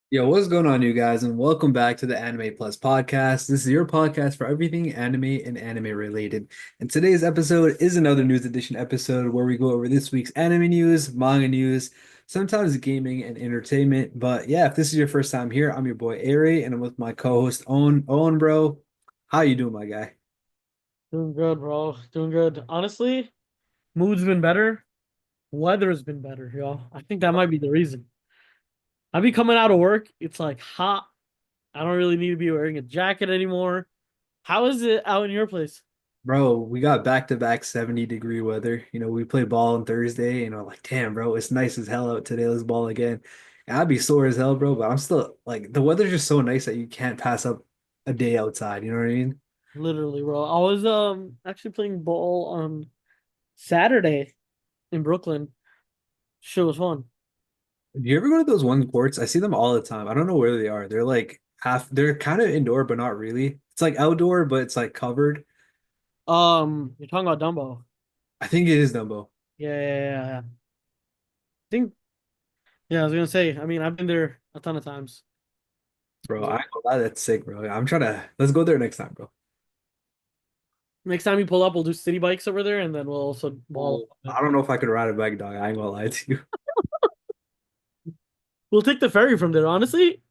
Yo, what's going on, you guys, and welcome back to the Anime Plus podcast. This is your podcast for everything anime and anime related. And today's episode is another news edition episode where we go over this week's anime news, manga news, sometimes gaming and entertainment. But yeah, if this is your first time here, I'm your boy Aray, and I'm with my co-host Owen. Owen, bro, how you doing, my guy? Doing good, bro. Doing good. Honestly, mood's been better. Weather's been better, yo. I think that might be the reason. I be coming out of work, it's like hot. I don't really need to be wearing a jacket anymore. How is it out in your place? Bro, we got back-to-back 70-degree weather. We played ball on Thursday, and I'm like, damn, bro, it's nice as hell out today. Let's ball again. And I'd be sore as hell, bro, but I'm still like the weather's just so nice that you can't pass up a day outside. You know what I mean? Literally, bro. I was actually playing ball on Saturday in Brooklyn. Shit was fun. Do you ever go to those one courts? I see them all the time. I don't know where they are. They're like they're kind of indoor, but not really. It's like outdoor, but it's like covered. You're talking about Dumbo. I think it is Dumbo. Yeah. I think yeah, I was gonna say, I mean, I've been there a ton of times. Bro, I ain't gonna lie, that's sick, bro. I'm trying to let's go there next time, bro. Next time you pull up, we'll do city bikes over there, and then we'll also ball. Well, I don't know if I could ride a bike, dog. I ain't gonna lie to you. We'll take the ferry from there. Honestly,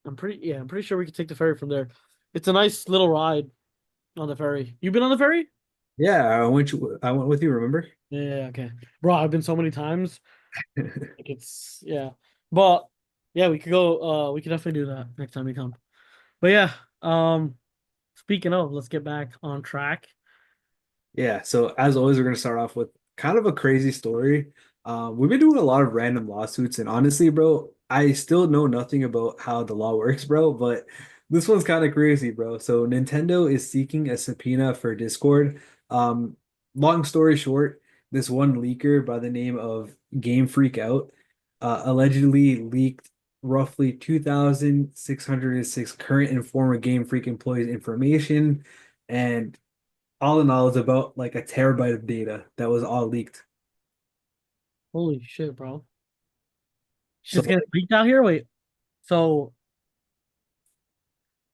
I'm pretty sure we could take the ferry from there. It's a nice little ride on the ferry. You been on the ferry? Yeah, I went with you, remember? Yeah, okay. Bro, I've been so many times. Like it's yeah. But yeah, we could go we could definitely do that next time we come. But yeah, speaking of, let's get back on track. Yeah, so as always, we're gonna start off with kind of a crazy story. We've been doing a lot of random lawsuits, and honestly, bro, I still know nothing about how the law works, bro, but this one's kind of crazy, bro. So Nintendo is seeking a subpoena for Discord. Um, Long story short, this one leaker by the name of Game Freak Out allegedly leaked roughly 2,606 current and former Game Freak employees' information. And all in all, it's about like a terabyte of data that was all leaked. Holy shit, bro. So Shit's getting leaked out here. Wait. So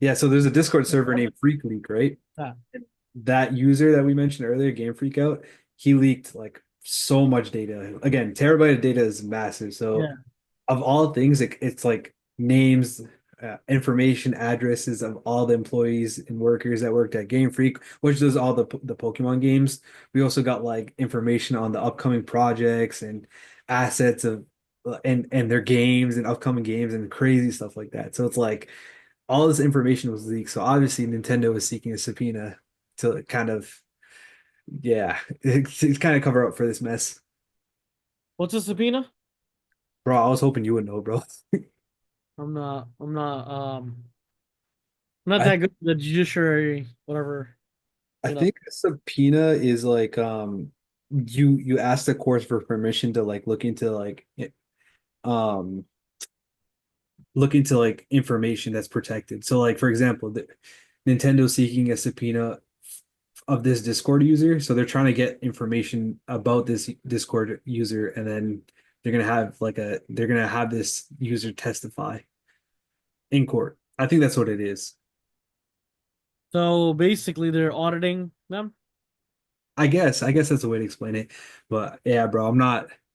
yeah, so there's a Discord server named Freak Leak, right? yeah. And that user that we mentioned earlier, Game Freak Out, he leaked like so much data. Again, terabyte of data is massive. So Yeah. of all things, it's like names, information, addresses of all the employees and workers that worked at Game Freak, which does all the Pokemon games. We also got like information on the upcoming projects and assets of and their games and upcoming games and crazy stuff like that. So it's like all this information was leaked. So obviously Nintendo was seeking a subpoena to kind of yeah, to kind of cover up for this mess. What's a subpoena? Bro, I was hoping you would know, bro. I'm not I that good at the judiciary, whatever, I you know. think a subpoena is like you ask the court for permission to like um look into like information that's protected. So like for example, Nintendo seeking a subpoena of this Discord user, so they're trying to get information about this Discord user, and then they're gonna have this user testify in court. I think that's what it is. So basically, they're auditing them. I guess that's a way to explain it. But yeah, bro,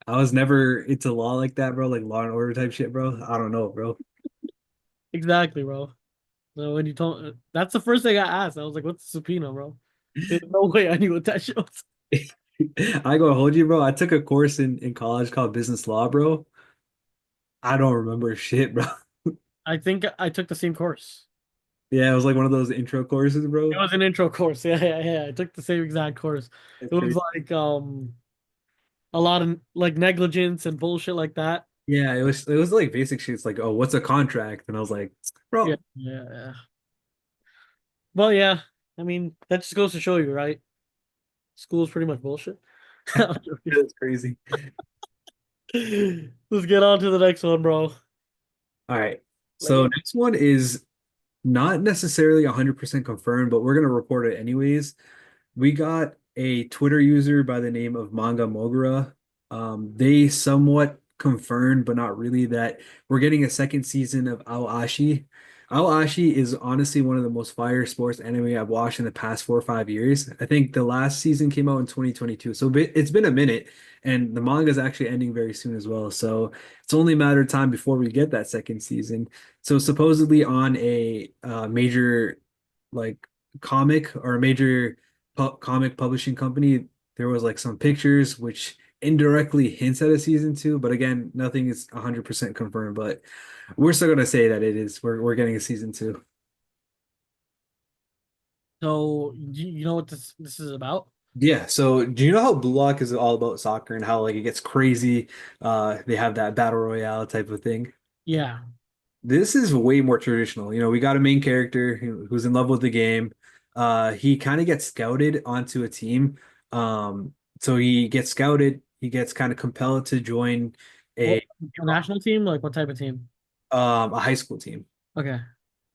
I was never into law like that, bro, like Law and Order type shit, bro. I don't know, bro. Exactly, bro. So when you told, that's the first thing I asked. I was like, "What's a subpoena, bro?" There's no way I knew what that shit was. I go hold you, bro. I took a course in college called business law, bro. I don't remember shit, bro. I think I took the same course. Yeah, it was like one of those intro courses, It bro. was an intro course. Yeah. I took the same exact course. That's It was crazy. like a lot of like negligence and bullshit like that. Yeah, it was like basic shit. It's like, oh, what's a contract? And I was like, Yeah, bro, yeah. Well, yeah. I mean, that just goes to show you, right? School's pretty much bullshit. I'm joking. it's crazy. Let's get on to the next one, bro. All right. So Ready? next one is not necessarily 100% confirmed, but we're gonna report it anyways. We got a Twitter user by the name of Manga Mogura. They somewhat confirmed, but not really, that we're getting a second season of Ashi. Ashi is honestly one of the most fire sports anime I've watched in the past 4 or 5 years. I think the last season came out in 2022, so it's been a minute, and the manga is actually ending very soon as well. So it's only a matter of time before we get that second season. So supposedly on a major like comic or a major comic publishing company, there was like some pictures which indirectly hints at a season two, but again, nothing is 100% confirmed. But we're still gonna say that it is. We're getting a season two. So you know what this is about? Yeah. So do you know how Blue Lock is all about soccer and how like it gets crazy? They have that battle royale type of thing. Yeah. This is way more traditional. We got a main character who's in love with the game. He kind of gets scouted onto a team. So he gets scouted. He gets kind of compelled to join What, a a national team? Like what type of team? a high school team. Okay.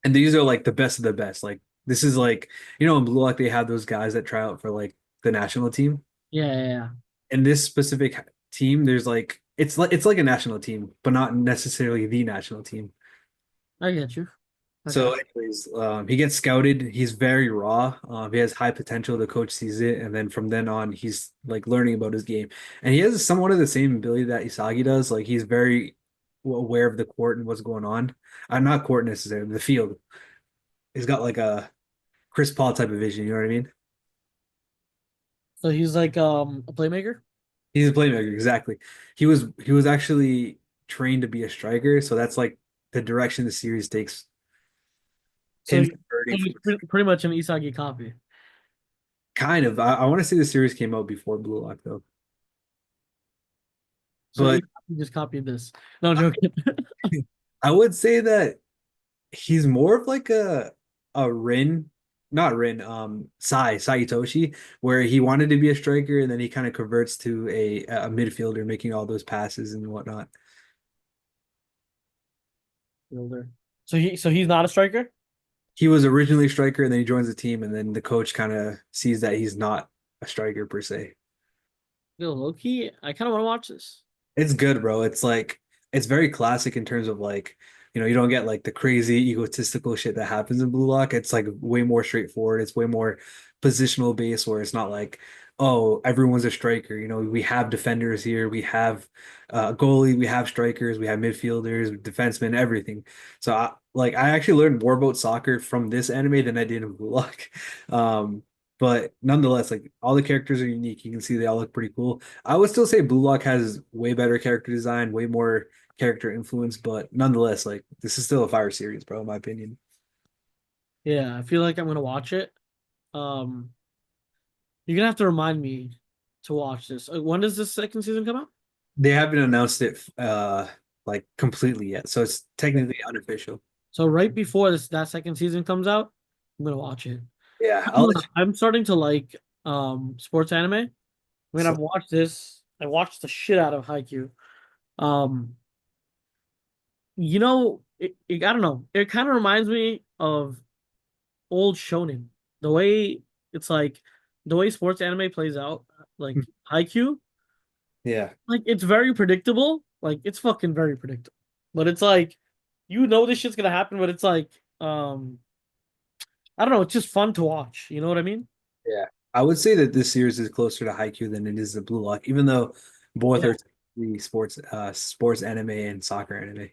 And these are like the best of the best. Like this is like in Blue Lock they have those guys that try out for like the national team. Yeah, yeah, yeah. In this specific team, there's like it's like a national team, but not necessarily the national team. I get you. Okay. So, anyways, he gets scouted. He's very raw. He has high potential. The coach sees it, and then from then on, he's like learning about his game. And he has somewhat of the same ability that Isagi does. Like he's very aware of the court and what's going on. Not court necessarily, the field. He's got like a Chris Paul type of vision. You know what I mean? So he's like a playmaker. He's a playmaker, exactly. He was actually trained to be a striker, so that's like the direction the series takes So, him converting he's from pretty much an Isagi copy. kind of. I want to say the series came out before Blue Lock though. So But Isagi just copied this. No, I'm joking. I would say that he's more of like a Rin, not Rin, Saitoshi, where he wanted to be a striker and then he kind of converts to a midfielder, making all those passes and whatnot. Fielder. So he's not a striker? He was originally a striker and then he joins the team and then the coach kind of sees that he's not a striker per se. Yo, low key, I kind of want to watch this. It's good, bro. It's like it's very classic in terms of like, you don't get like the crazy egotistical shit that happens in Blue Lock. It's like way more straightforward. It's way more positional based where it's not like, oh, everyone's a striker. We have defenders here, we have a goalie, we have strikers, we have midfielders, defensemen, everything. So I actually learned more about soccer from this anime than I did in Blue Lock. Um, but nonetheless, like all the characters are unique. You can see they all look pretty cool. I would still say Blue Lock has way better character design, way more character influence, but nonetheless, like this is still a fire series, bro, in my opinion. Yeah, I feel like I'm gonna watch it. Um, you're gonna have to remind me to watch this. When does this second season come out? They haven't announced it like completely yet, so it's technically unofficial. So right before that second season comes out, I'm gonna watch it. Yeah, I'll let I'm starting to like sports anime. I mean, so I've watched this. I watched the shit out of Haikyuu. Um, I don't know. It kind of reminds me of old shonen. The way it's like the way sports anime plays out, like Haikyuu, yeah. like it's very predictable. Like it's fucking very predictable. But it's like this shit's gonna happen, but it's like I don't know, it's just fun to watch. You know what I mean? Yeah. I would say that this series is closer to Haikyuu than it is to Blue Lock, even though both Yeah. are technically sports anime and soccer anime.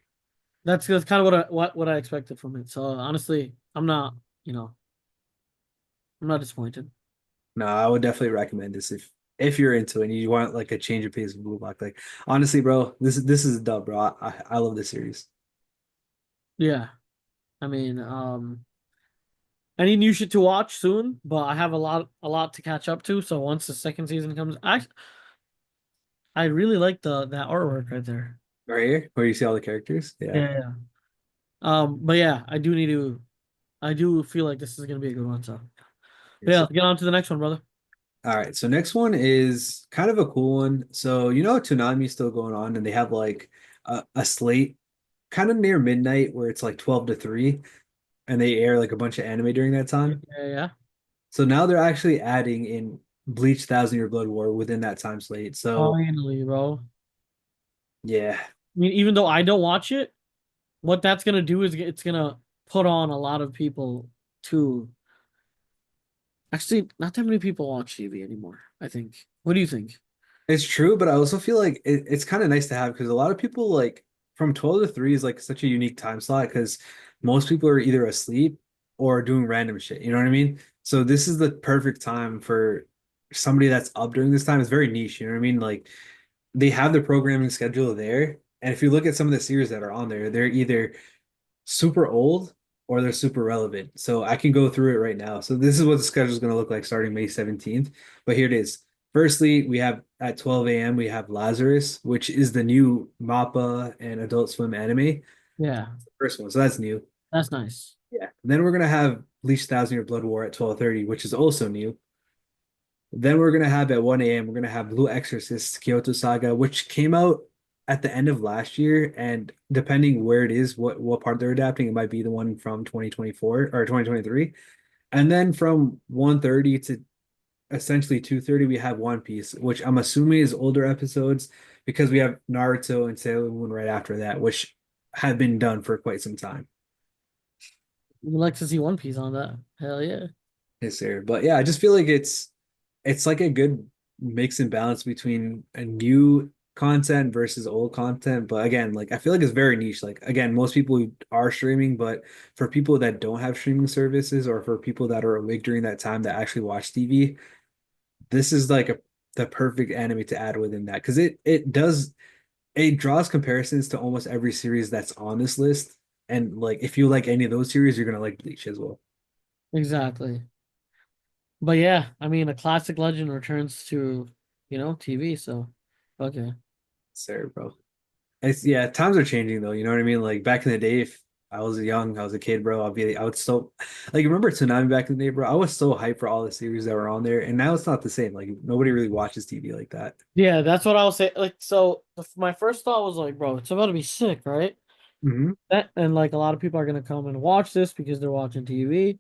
That's kind of what I expected from it. So honestly, you know, I'm not disappointed. No, I would definitely recommend this if you're into it and you want like a change of pace of Blue Lock. Like honestly, bro, this is a dub, bro. I love this series. Yeah. I mean, I need new shit to watch soon, but I have a lot to catch up to. So once the second season comes, I really like the that artwork right there. Right here, where you see all the characters. Yeah, Yeah. yeah, yeah. But yeah, I do feel like this is gonna be a good one. So but yeah, So, let's get on to the next one, brother. all right. So next one is kind of a cool one. So Toonami is still going on, and they have like a slate kind of near midnight where it's like 12 to 3, and they air like a bunch of anime during that time. Yeah, yeah. So now they're actually adding in Bleach Thousand Year Blood War within that time slate. So Finally, bro. Yeah, I mean, even though I don't watch it, what that's gonna do is it's gonna put on a lot of people to actually not that many people watch TV anymore, I think. What do you think? it's true, but I also feel like it's kind of nice to have because a lot of people like from 12 to 3 is like such a unique time slot because most people are either asleep or doing random shit. You know what I mean? So this is the perfect time for somebody that's up during this time. It's very niche. You know what I mean? Like they have the programming schedule there. And if you look at some of the series that are on there, they're either super old or they're super relevant. So I can go through it right now. So this is what the schedule is going to look like starting May 17th. But here it is. Firstly, we have at 12 a.m. we have Lazarus, which is the new MAPPA and Adult Swim anime. Yeah, First one. So that's new. that's nice. Yeah. Then we're gonna have Bleach Thousand Year Blood War at 12:30, which is also new. Then we're gonna have at 1 a.m. we're gonna have Blue Exorcist Kyoto Saga, which came out at the end of last year, and depending where it is, what part they're adapting, it might be the one from 2024 or 2023. And then from 1:30 to essentially 2:30, we have One Piece, which I'm assuming is older episodes because we have Naruto and Sailor Moon right after that, which have been done for quite some time. We'd like to see One Piece on that. Hell yeah. Yes, sir. But yeah, I just feel like it's like a good mix and balance between a new content versus old content. But again, like I feel like it's very niche. Like again, most people are streaming, but for people that don't have streaming services or for people that are awake during that time that actually watch TV, this is like the perfect anime to add within that because it draws comparisons to almost every series that's on this list. And like if you like any of those series, you're gonna like Bleach as well. Exactly. But yeah, I mean, a classic legend returns to, TV. So, okay. Sir, bro. It's yeah, times are changing though. You know what I mean? Like back in the day, if I was young, I was a kid, bro. I would so like remember Toonami back in the day, bro. I was so hyped for all the series that were on there, and now it's not the same. Like nobody really watches TV like that. Yeah, that's what I was saying. Like, so my first thought was like, bro, it's about to be sick, right? Hmm. That and like a lot of people are gonna come and watch this because they're watching TV.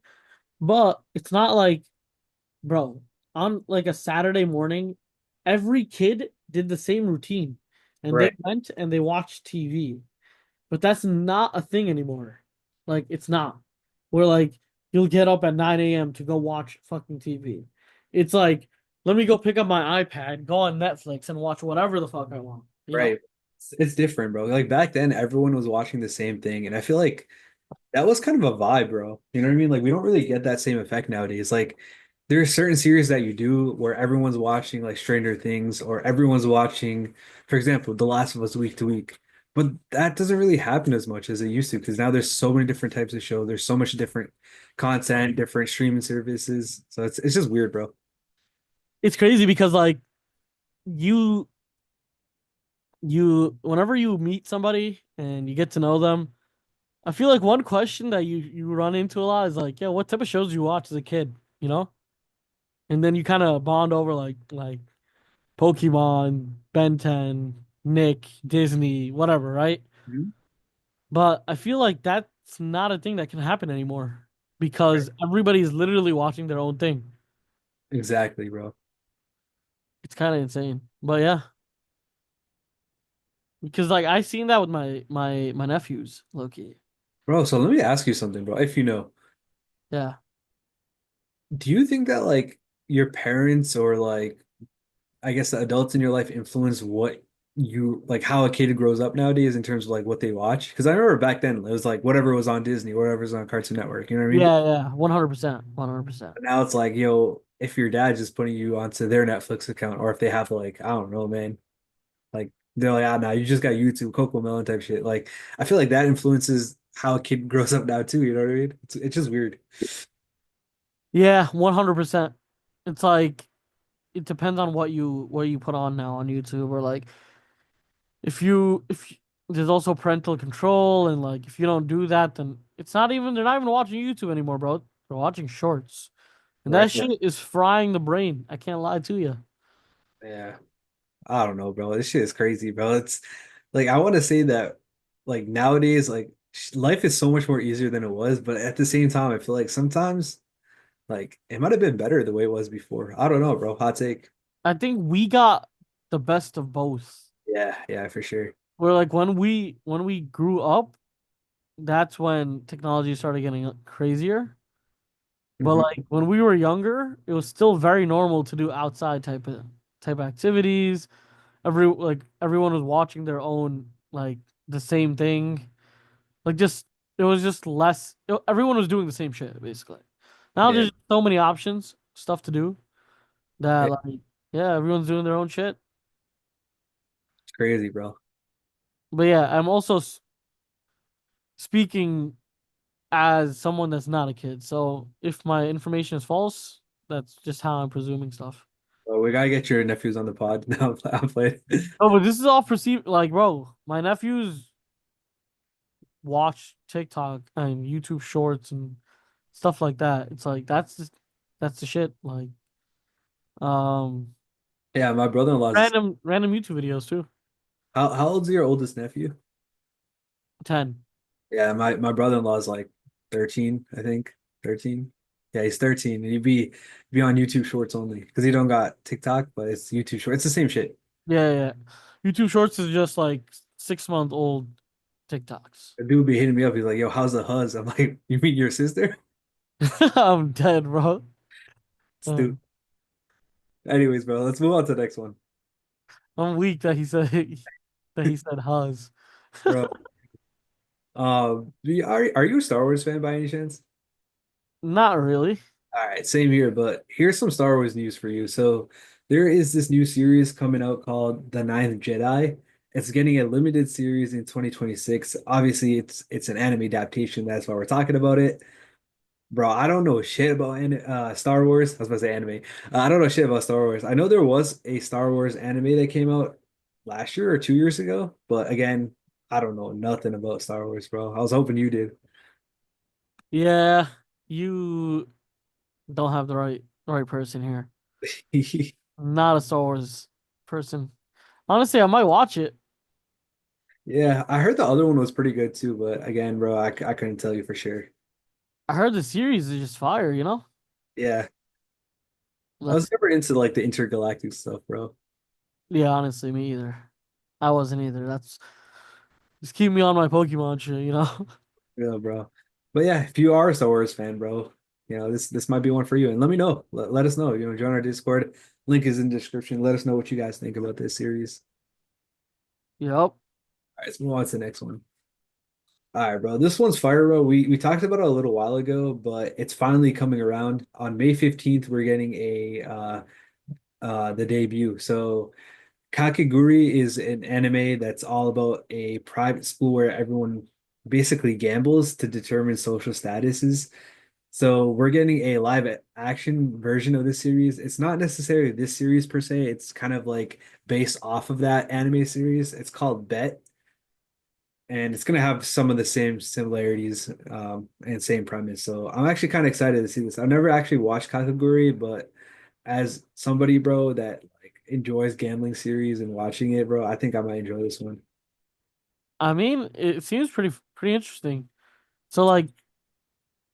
But it's not like, bro, on like a Saturday morning, every kid did the same routine, and they Right. went and they watched TV. But that's not a thing anymore. Like it's not. Where like you'll get up at 9 a.m. to go watch fucking TV. It's like, let me go pick up my iPad, go on Netflix and watch whatever the fuck I want. You know? Right. It's different, bro. Like back then, everyone was watching the same thing, and I feel like that was kind of a vibe, bro. You know what I mean? Like we don't really get that same effect nowadays. Like there are certain series that you do where everyone's watching like Stranger Things or everyone's watching, for example, The Last of Us week to week. But that doesn't really happen as much as it used to because now there's so many different types of show. There's so much different content, different streaming services. So it's just weird, bro. It's crazy because like you whenever you meet somebody and you get to know them, I feel like one question that you run into a lot is like, yeah, what type of shows do you watch as a kid? You know? And then you kind of bond over like Pokemon, Ben 10, Nick, Disney, whatever, right? Mhm. But I feel like that's not a thing that can happen anymore Right. because everybody's literally watching their own thing. Exactly, bro. It's kind of insane. But yeah, because like I seen that with my nephews, Loki. Bro, so let me ask you something, bro. If you know, Yeah. do you think that like your parents or like I guess the adults in your life influence what you like how a kid grows up nowadays in terms of like what they watch. Because I remember back then it was like whatever was on Disney, whatever was on Cartoon Network. You know what I mean? Yeah, yeah, 100%, 100%. But now it's like, yo, if your dad's just putting you onto their Netflix account, or if they have like, I don't know, man, like they're like, ah, nah, you just got YouTube, Coco Melon type shit. Like, I feel like that influences how a kid grows up now too. You know what I mean? It's just weird. Yeah, 100%. It's like it depends on what you put on now on YouTube or like if there's also parental control and like if you don't do that then they're not even watching YouTube anymore, bro. They're watching shorts. And Right. that shit is frying the brain. I can't lie to you. Yeah. I don't know, bro. This shit is crazy, bro. It's like I want to say that like nowadays, like life is so much more easier than it was, but at the same time, I feel like sometimes like it might have been better the way it was before. I don't know, bro. Hot take. I think we got the best of both. Yeah, yeah, for sure. where like when we grew up, that's when technology started getting crazier. But Hmm. like when we were younger, it was still very normal to do outside type activities. Everyone was watching their own like the same thing. Like just it was just less. Everyone was doing the same shit basically. Now Yeah, there's so many options, stuff to do that it's like yeah, everyone's doing their own shit. crazy, bro. But yeah, I'm also speaking as someone that's not a kid. So if my information is false, that's just how I'm presuming stuff. Well, we gotta get your nephews on the pod. Now I'm playing. Oh, but this is all perceived like, bro, my nephews watch TikTok and YouTube shorts and stuff like that. It's like that's the shit. Like, um, Yeah, my brother-in-law's random YouTube videos too. how old's your oldest nephew? 10. Yeah, my brother-in-law's like 13, I think. 13. Yeah, he's 13 and he'd be on YouTube Shorts only because he don't got TikTok, but it's YouTube Shorts. It's the same shit. Yeah, yeah. YouTube shorts is just like 6 month old TikToks. The dude be hitting me up. He's like, "Yo, how's the huzz?" I'm like, "You mean your sister?" I'm dead, bro. Uh, Dude. Anyways, bro, let's move on to the next one, I'm weak that he said that he said Huz. bro. Are you a Star Wars fan by any chance? Not really. All right, same here, but here's some Star Wars news for you. So there is this new series coming out called The Ninth Jedi. It's getting a limited series in 2026. Obviously, it's an anime adaptation. That's why we're talking about it. Bro, I don't know shit about Star Wars. I was about to say anime. I don't know shit about Star Wars. I know there was a Star Wars anime that came out last year or 2 years ago, but again, I don't know nothing about Star Wars, bro. I was hoping you did. Yeah, you don't have the right person here. Not a Star Wars person. Honestly, I might watch it. Yeah, I heard the other one was pretty good too, but again, bro, I couldn't tell you for sure. I heard the series is just fire, you know? Yeah, I was That's never into like the intergalactic stuff, bro. yeah, honestly, me either. I wasn't either. That's just keep me on my Pokemon shit, you know? Yeah, bro. But yeah, if you are a Star Wars fan, bro, this might be one for you. And let me know. Let us know. Join our Discord. Link is in the description. Let us know what you guys think about this series. Yep. All right, let's move on to the next one. All right, bro. This one's fire, bro. We talked about it a little while ago, but it's finally coming around. On May 15th, we're getting a the debut. So Kakegurui is an anime that's all about a private school where everyone basically gambles to determine social statuses. So we're getting a live action version of this series. It's not necessarily this series per se. It's kind of like based off of that anime series. It's called Bet, and it's gonna have some of the same similarities and same premise. So I'm actually kind of excited to see this. I've never actually watched Kakegurui, but as somebody, bro, that like enjoys gambling series and watching it, bro, I think I might enjoy this one. I mean, it seems pretty interesting. So like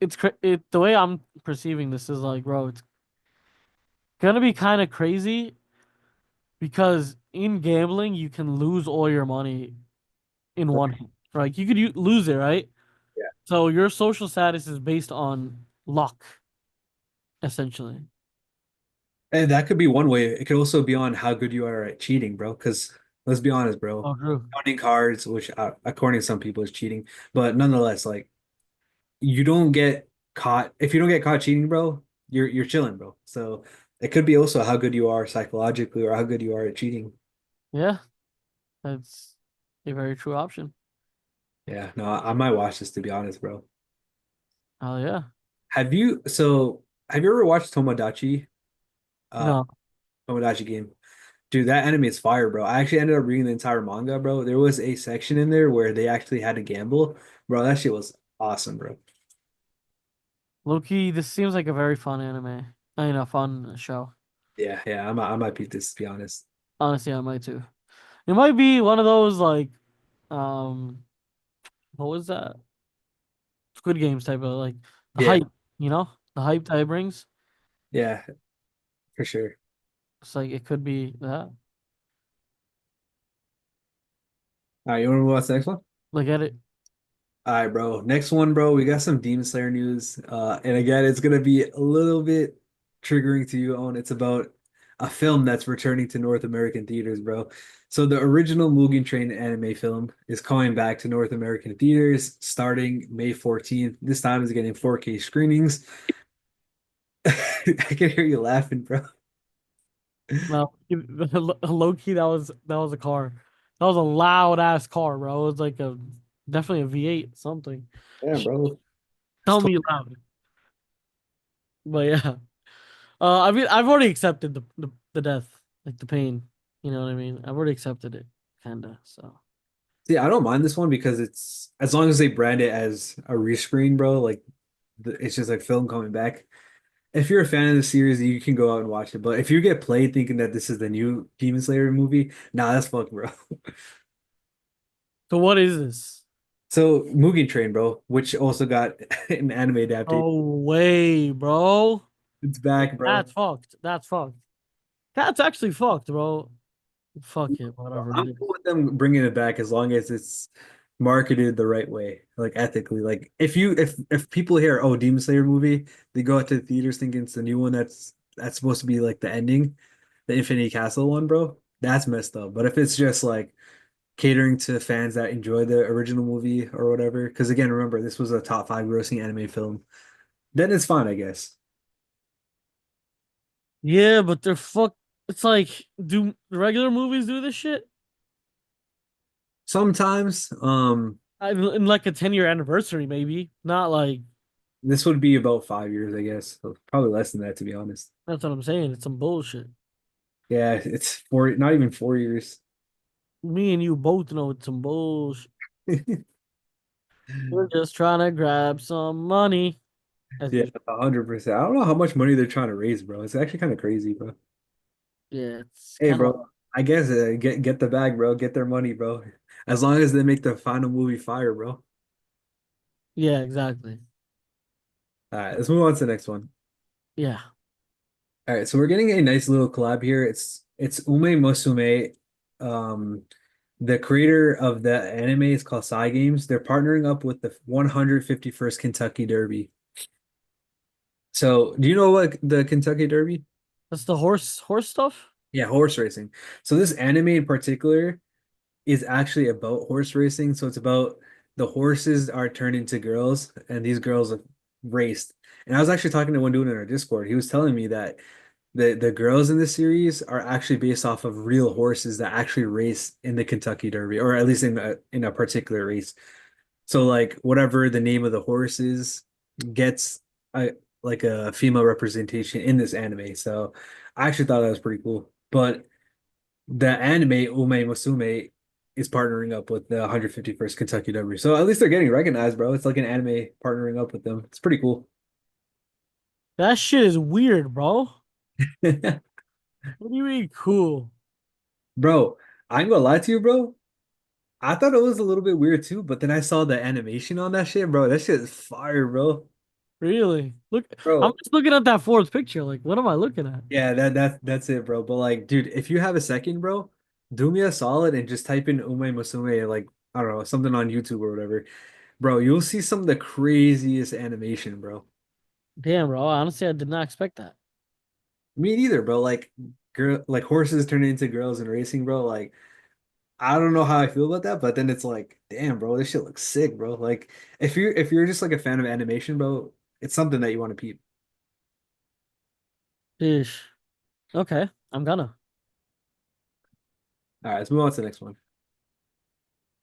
the way I'm perceiving this is like, bro, it's gonna be kind of crazy because in gambling you can lose all your money in one hit. Right? You could lose it, right? Yeah. So your social status is based on luck, essentially. And that could be one way. It could also be on how good you are at cheating, bro. Because let's be honest, bro, Oh, true. counting cards, which according to some people is cheating, but nonetheless, like you don't get caught. If you don't get caught cheating, bro, you're chilling, bro. So it could be also how good you are psychologically or how good you are at cheating. Yeah, that's a very true option. Yeah, no, I might watch this to be honest, bro. Oh yeah. Have you ever watched uh No. Tomodachi game? Dude, that anime is fire, bro. I actually ended up reading the entire manga, bro. There was a section in there where they actually had to gamble. Bro, that shit was awesome, bro. Loki, this seems like a very fun anime. I mean, a fun show. Yeah, yeah, I might beat this to be honest. Honestly, I might too. It might be one of those like, um, what was that? Squid Games type of like the Yeah, hype, you know, the hype that it brings. yeah, for sure. It's like it could be that. All right, you want to move on to the next one? Look at it. All right, bro. Next one, bro. We got some Demon Slayer news. And again, it's gonna be a little bit triggering to you, Owen. It's about a film that's returning to North American theaters, bro. So the original Mugen Train anime film is coming back to North American theaters starting May 14th. This time is getting 4K screenings. I can hear you laughing, bro. No, low key, that was a car. That was a loud ass car, bro. It was like a definitely a V8 something. Yeah, bro. It's Tell me loud. But yeah. I mean, I've already accepted the death, like the pain. You know what I mean? I've already accepted it, kinda. So See, I don't mind this one because it's as long as they brand it as a rescreen, bro. Like it's just like film coming back. If you're a fan of the series, you can go out and watch it. But if you get played thinking that this is the new Demon Slayer movie, nah, that's fucked, bro. so what is this? So Mugen Train, bro, which also got an anime adaptation. Oh way, bro. It's back, bro. That's fucked. That's fucked. That's actually fucked, bro. Fuck it, whatever it I'm cool is. with them bringing it back as long as it's marketed the right way, like ethically. Like if people hear, oh, Demon Slayer movie, they go out to the theaters thinking it's the new one that's supposed to be like the ending, the Infinity Castle one, bro. That's messed up. But if it's just like catering to fans that enjoy the original movie or whatever, because again, remember this was a top five grossing anime film, then it's fine, I guess. Yeah, but they're fuck. It's like, do regular movies do this shit? Sometimes, In like a 10-year anniversary, maybe. Not like this would be about 5 years, I guess. So probably less than that, to be honest. that's what I'm saying. It's some bullshit. Yeah, it's four, not even 4 years. Me and you both know it's some bullshit. We're just trying to grab some money, as Yeah, usual. 100%. I don't know how much money they're trying to raise, bro. It's actually kind of crazy, bro. Yeah, it's Hey, kind of bro, I guess get the bag, bro. Get their money, bro. As long as they make the final movie fire, bro. yeah, exactly. All right, let's move on to the next one. Yeah, All right, so we're getting a nice little collab here. It's Ume Musume. Um, the creator of the anime is called Psy Games. They're partnering up with the 151st Kentucky Derby. So, do you know what the Kentucky Derby? that's the horse stuff. Yeah, horse racing. So this anime in particular is actually about horse racing. So it's about the horses are turned into girls, and these girls have raced. And I was actually talking to one dude in our Discord. He was telling me that the girls in this series are actually based off of real horses that actually race in the Kentucky Derby, or at least in a particular race. So like whatever the name of the horse is gets a like a female representation in this anime. So I actually thought that was pretty cool. But the anime Ume Musume is partnering up with the 151st Kentucky Derby. So at least they're getting recognized, bro. It's like an anime partnering up with them. It's pretty cool. That shit is weird, bro. What do you mean cool? Bro, I ain't gonna lie to you, bro. I thought it was a little bit weird too, but then I saw the animation on that shit, bro. That shit is fire, bro. Really? Look, I'm Bro, just looking at that fourth picture. Like, what am I looking at? yeah, that's it, bro. But like, dude, if you have a second, bro, do me a solid and just type in Ume Musume, like, I don't know, something on YouTube or whatever. Bro, you'll see some of the craziest animation, bro. Damn, bro. Honestly, I did not expect that. Me neither, bro. Like girl, like horses turning into girls in racing, bro. Like I don't know how I feel about that, but then it's like, damn, bro, this shit looks sick, bro. Like if you're just like a fan of animation, bro, it's something that you want to peep. Ish. Okay, I'm gonna. All right, let's move on to the next one.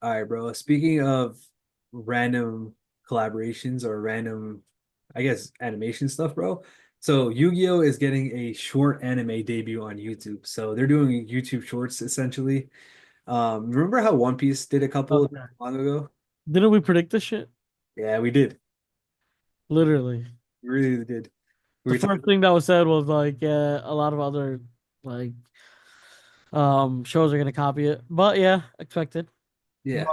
All right, bro. Speaking of random collaborations or random, I guess, animation stuff, bro. So Yu-Gi-Oh is getting a short anime debut on YouTube. So they're doing YouTube shorts essentially. Remember how One Piece did a couple Okay. long ago? Didn't we predict this shit? Yeah, we did. Literally. We really did. We The were talking. first thing that was said was like, yeah, a lot of other like shows are gonna copy it. But yeah, expected. But Yeah.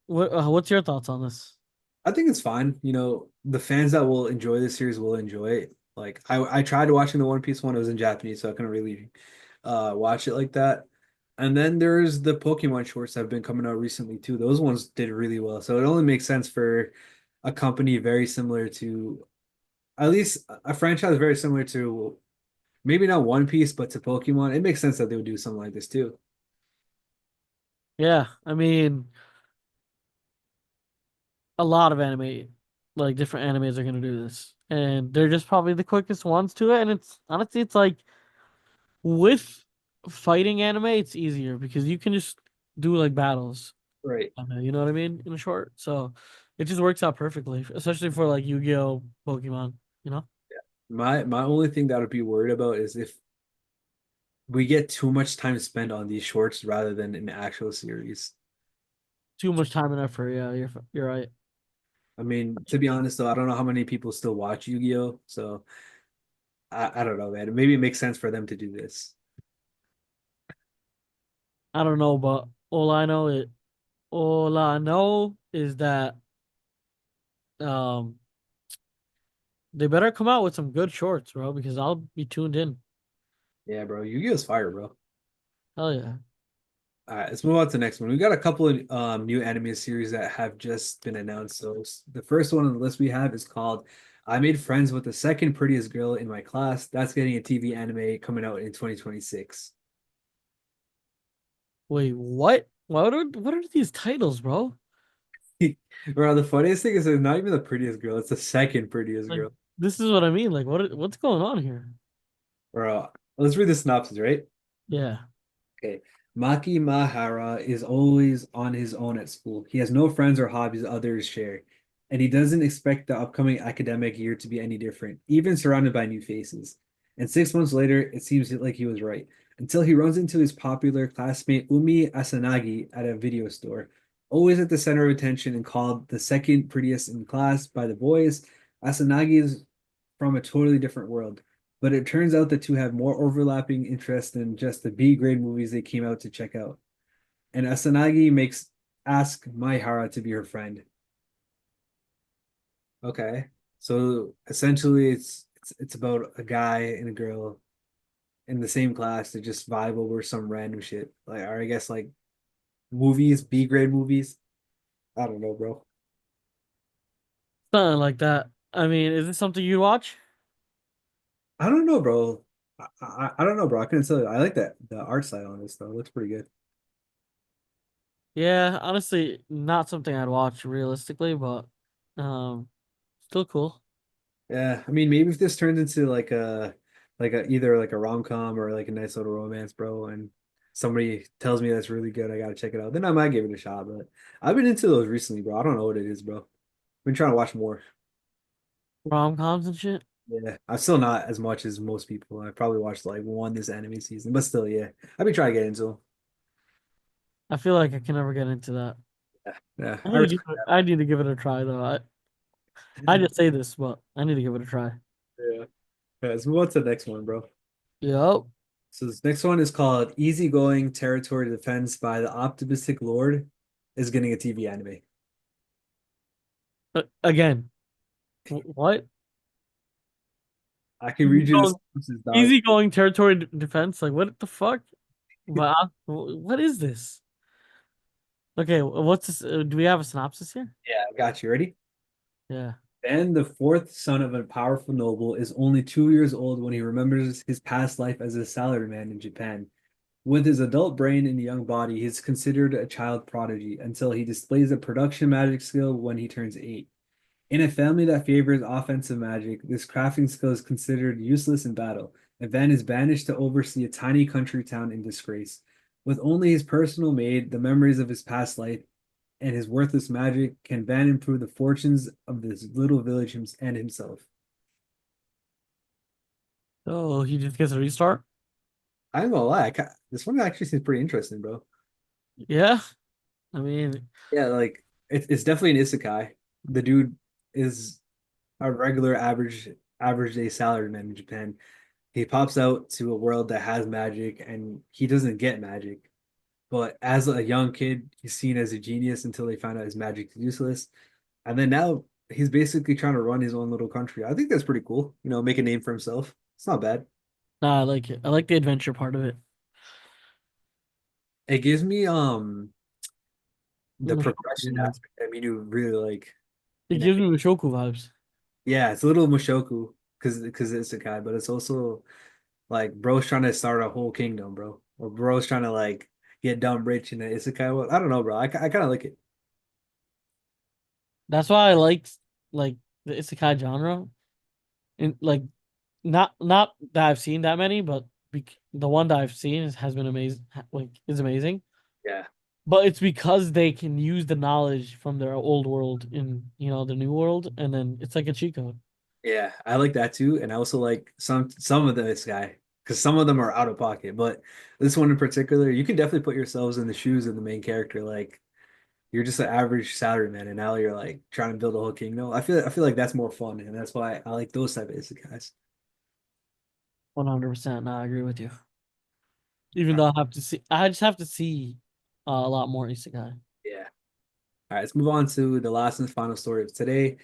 what's your thoughts on this? I think it's fine. You know, the fans that will enjoy this series will enjoy it. Like I tried watching the One Piece one, it was in Japanese, so I couldn't really watch it like that. And then there's the Pokemon shorts that have been coming out recently too. Those ones did really well. So it only makes sense for a company very similar to, at least a franchise very similar to, maybe not One Piece, but to Pokemon. It makes sense that they would do something like this too. Yeah, I mean, a lot of anime, like different animes are gonna do this. And they're just probably the quickest ones to it. And it's honestly, it's like with fighting anime, it's easier because you can just do like battles. Right. You know what I mean? In a short. So it just works out perfectly, especially for like Yu-Gi-Oh, Pokemon, you know? My only thing that I would be worried about is if we get too much time spent on these shorts rather than an actual series. Too much time and effort. Yeah, you're right. I mean, to be honest though, I don't know how many people still watch Yu-Gi-Oh! So I don't know, man. Maybe it makes sense for them to do this. I don't know, but all I know is that um they better come out with some good shorts, bro, because I'll be tuned in. Yeah, bro. Yu-Gi-Oh's fire, bro. Hell yeah. All right, let's move on to the next one. We got a couple of new anime series that have just been announced. So the first one on the list we have is called I Made Friends with the Second Prettiest Girl in My Class. That's getting a TV anime coming out in 2026. Wait, what? What are these titles, bro? Bro, the funniest thing is it's not even the prettiest girl, it's the second prettiest Like girl. this is what I mean. Like what's going on here? Bro, let's read the synopsis, right? Yeah. Okay. Maki Mahara is always on his own at school. He has no friends or hobbies others share, and he doesn't expect the upcoming academic year to be any different, even surrounded by new faces. And 6 months later, it seems like he was right, until he runs into his popular classmate Umi Asanagi at a video store. Always at the center of attention and called the second prettiest in class by the boys, Asanagi is from a totally different world. But it turns out the two have more overlapping interests than just the B grade movies they came out to check out. And Asanagi makes ask Maihara to be her friend. Okay. So essentially it's about a guy and a girl in the same class to just vibe over some random shit. Like or I guess like movies, B grade movies. I don't know, bro. Something like that. I mean, is this something you watch? I don't know, bro. I don't know, bro. I couldn't tell you. I like that the art style on this though. It looks pretty good. Yeah, honestly, not something I'd watch realistically, but um still cool. Yeah, I mean, maybe if this turns into like a either like a rom-com or like a nice little romance, bro, and somebody tells me that's really good, I gotta check it out. Then I might give it a shot. But I've been into those recently, bro. I don't know what it is, bro. Been trying to watch more. Rom-coms and shit. Yeah, I'm still not as much as most people. I probably watched like one this anime season, but still, yeah, I've been trying to get into them. I feel like I can never get into that. Yeah, yeah, I I need to respect I need to give it a try though. I that. just say this, but I need to give it a try. Yeah. Yeah, let's move on to the next one, bro. Yup. So this next one is called Easygoing Territory Defense by the Optimistic Lord is getting a TV anime. Again, what? I can Easy read you going, this synopsis, dog. easy going territory defense. Like what the fuck? But what is this? Okay, what's this? Do we have a synopsis here? Yeah, I got you. Ready? Yeah. Ben, the fourth son of a powerful noble, is only 2 years old when he remembers his past life as a salaryman in Japan. With his adult brain and young body, he is considered a child prodigy until he displays a production magic skill when he turns 8. In a family that favors offensive magic, this crafting skill is considered useless in battle, and Van is banished to oversee a tiny country town in disgrace. With only his personal maid, the memories of his past life, and his worthless magic, can Van improve the fortunes of this little village and himself. Oh, he just gets a restart? I'm gonna lie, this one actually seems pretty interesting, bro. Yeah. I mean, Yeah, like it's definitely an isekai. The dude is a regular average day salaryman in Japan. He pops out to a world that has magic and he doesn't get magic. But as a young kid, he's seen as a genius until they find out his magic is useless. And then now he's basically trying to run his own little country. I think that's pretty cool. You know, make a name for himself. It's not bad. nah, I like it. I like the adventure part of it. It gives me the Mushoku progression vibes. aspect. I mean, you really like It in gives it. me Mushoku vibes. Yeah, it's a little Mushoku because it's a guy, but it's also like bro's trying to start a whole kingdom, bro. Or bro's trying to like get dumb rich in the isekai. Well, I don't know, bro. I kind of like it. That's why I like the isekai genre. And like not that I've seen that many, but the one that I've seen has been amazing. Like is amazing. Yeah. But it's because they can use the knowledge from their old world in, the new world, and then it's like a cheat code. Yeah, I like that too, and I also like some of this guy because some of them are out of pocket, but this one in particular, you can definitely put yourselves in the shoes of the main character. Like you're just an average salaryman, and now you're like trying to build a whole kingdom. I feel like that's more fun, and that's why I like those type of guys. 100%. No, I agree with you. Even though I just have to see a lot more isekai. Yeah. All right, let's move on to the last and final story of today.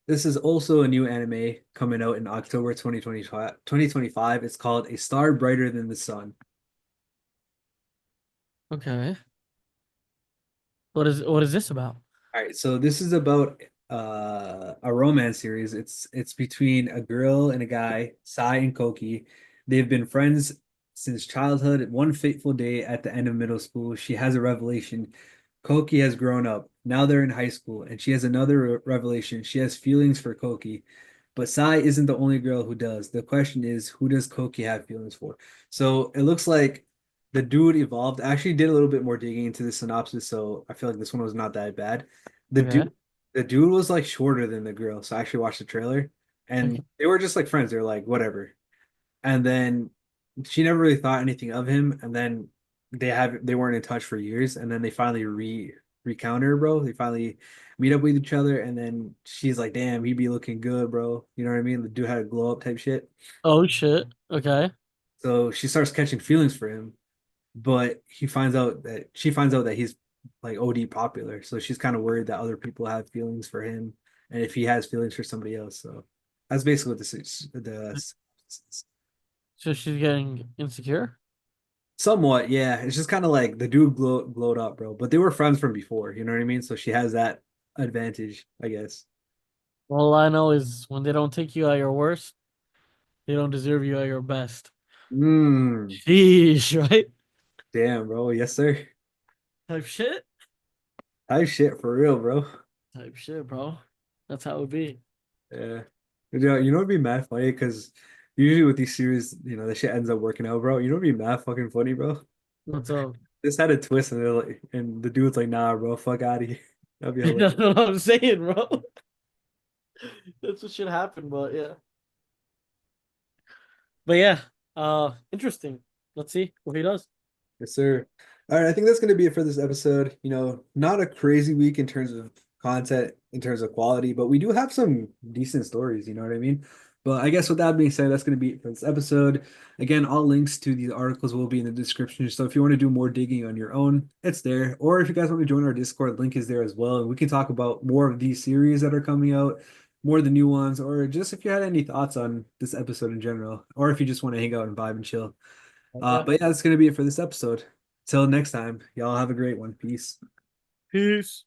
This is also a new anime coming out in October 2025. 2025. It's called A Star Brighter Than the Sun. Okay. What is this about? All right, so this is about a romance series. It's between a girl and a guy, Sai and Koki. They've been friends since childhood. One fateful day at the end of middle school, she has a revelation. Koki has grown up. Now they're in high school, and she has another revelation. She has feelings for Koki, but Sai isn't the only girl who does. The question is, who does Koki have feelings for? So it looks like the dude evolved. I actually did a little bit more digging into the synopsis, so I feel like this one was not that bad. The Okay. dude, the dude was like shorter than the girl, so I actually watched the trailer, and Okay. they were just like friends. They were like whatever, and then she never really thought anything of him, and then they weren't in touch for years, and then they finally recount her, bro. They finally meet up with each other, and then she's like, "Damn, he be looking good, bro." You know what I mean? The dude had a glow up type shit. Oh shit. Okay. So she starts catching feelings for him, but she finds out that he's like OD popular. So she's kind of worried that other people have feelings for him, and if he has feelings for somebody else. So that's basically what this is. The So she's getting insecure? somewhat, yeah. It's just kind of like the dude glowed up, bro. But they were friends from before. You know what I mean? So she has that advantage, I guess. All I know is when they don't take you at your worst, they don't deserve you at your best. Mm, Sheesh, right? damn, bro. Yes, sir. Type shit. Type shit for real, bro. Type shit, bro. That's how it be. Yeah. It'd be mad funny because usually with these series, the shit ends up working out, bro. It'd be mad fucking funny, bro. What's up? This had a twist and and the dude's like, nah, bro, fuck out of here. That'd be hilarious. That's what I'm saying, bro. That's what should happen, but yeah. But yeah, interesting. Let's see what he does. Yes, sir. All right, I think that's gonna be it for this episode. Not a crazy week in terms of content, in terms of quality, but we do have some decent stories, you know what I mean? But I guess with that being said, that's gonna be it for this episode. Again, all links to these articles will be in the description. So if you want to do more digging on your own, it's there. Or if you guys want to join our Discord, link is there as well. And we can talk about more of these series that are coming out, more of the new ones, or just if you had any thoughts on this episode in general, or if you just want to hang out and vibe and chill. Yeah. But yeah, that's gonna be it for this episode. Till next time, y'all have a great one. Peace. Peace.